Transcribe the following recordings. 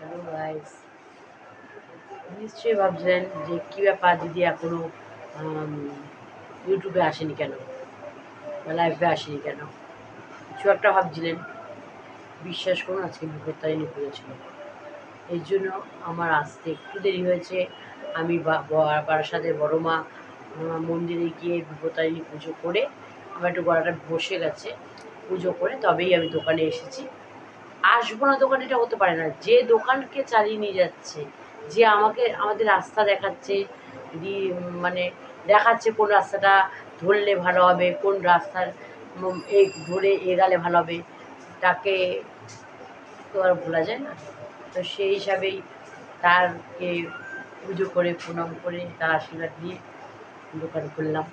Hello guys, নিশ্চয়ই ভাবছিলেন যে কী ব্যাপার দিদি এখনও ইউটিউবে আসেনি কেন বা লাইভে আসেনি কেন, কিছু একটা ভাবছিলেন। বিশ্বাস করুন, আজকে বিপত্তারিণী পুজো ছিল, এই জন্য আমার আসতে একটু দেরি হয়েছে। আমি বারাসাতের বড় মা মন্দিরে গিয়ে বিপত্তারিণী পুজো করে আমার একটু গলাটা বসে গেছে, পুজো করে তবেই আমি দোকানে এসেছি। আসবো না দোকানে, এটা হতে পারে না। যে দোকানকে চালিয়ে নিয়ে যাচ্ছে, যে আমাদের রাস্তা দেখাচ্ছে, মানে দেখাচ্ছে কোন রাস্তাটা ধরলে ভালো হবে, কোন রাস্তার এই ধরে এগালে ভালো হবে, তাকে তো আর ভোলা যায় না। তো সেই হিসাবেই তারকে পুজো করে প্রণাম করে তার আশীর্বাদ নিয়ে দোকান খুললাম।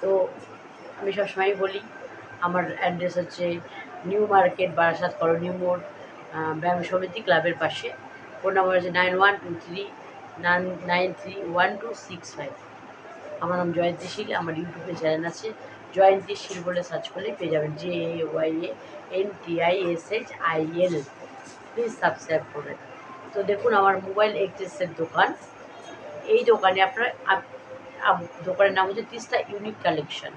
তো আমি সবসময় বলি, আমার অ্যাড্রেস হচ্ছে নিউ মার্কেট, বারাসাত কলোনি মোড়, ব্যায়াম সমিতি ক্লাবের পাশে। ফোন নাম্বার হচ্ছে 9123 9931265। আমার নাম জয়ন্তী শীল। আমার ইউটিউবে চ্যানেল আছে, জয়ন্তী শীল বলে সার্চ করলে পেয়ে যাবেন। JAYANTISHIL। প্লিজ সাবস্ক্রাইব করবেন। তো দেখুন, আমার মোবাইল এক্সেসের দোকান। এই দোকানে দোকানের নাম হচ্ছে তিস্তা ইউনিক কালেকশন।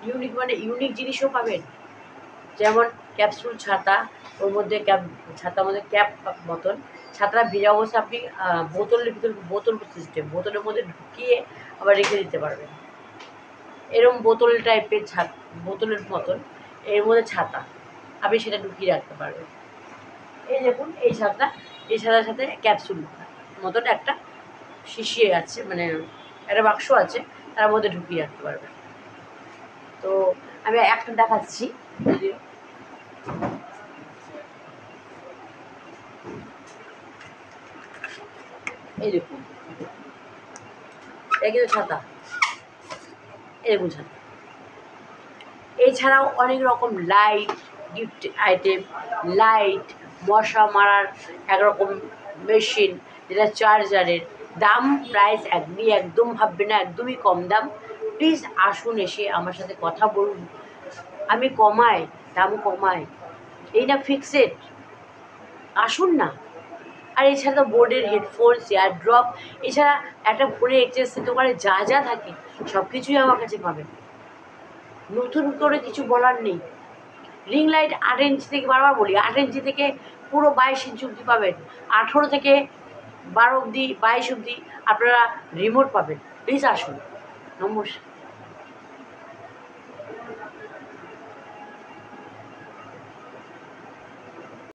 ইউনিক মানে ইউনিক জিনিসও পাবেন, যেমন ক্যাপসুল ছাতা, ওর মধ্যে ছাতার মধ্যে ক্যাপ মতন, ছাতাটা ভিজা অবস্থায় আপনি বোতলের ভিতর, বোতল সিস্টেম, বোতলের মধ্যে ঢুকিয়ে আবার রেখে দিতে পারবেন। এরকম বোতল টাইপের বোতলের মতন এর মধ্যে ছাতা, আপনি সেটা ঢুকিয়ে রাখতে পারবেন। এই দেখুন, এই ছাতার সাথে ক্যাপসুল মতন একটা শিশিয়ে আছে, মানে একটা বাক্স আছে, তার মধ্যে ঢুকিয়ে রাখতে পারবেন। তো আমি একটা দেখাচ্ছি, এই দেখুন, এটা কিন্তু ছাতা, এই দেখুন ছাতা। এছাড়াও অনেক রকম লাইট, গিফট আইটেম, লাইট, মশা মারার একরকম মেশিন, যেটা চার্জারের। দাম প্রাইস একদম ভাববে না, একদমই কম দাম। প্লিজ আসুন, এসে আমার সাথে কথা বলুন, আমি কমাই, দাম কমাই, এই না ফিক্সড। আসুন না। আর এছাড়া বোর্ডের হেডফোন, এয়ার ড্রপ, এছাড়া একটা ফোনে এক্সচেঞ্জের দোকানে যা যা থাকে সব কিছুই আমার কাছে পাবেন। নতুন করে কিছু বলার নেই। রিং লাইট 8 ইঞ্চি থেকে, বারবার বলি, 8 ইঞ্চি থেকে পুরো 22 ইঞ্চি অবধি পাবেন। 18 থেকে 12 অবধি, 22 অবধি আপনারা রিমোট পাবেন। প্লিজ আসুন। নমস্কার।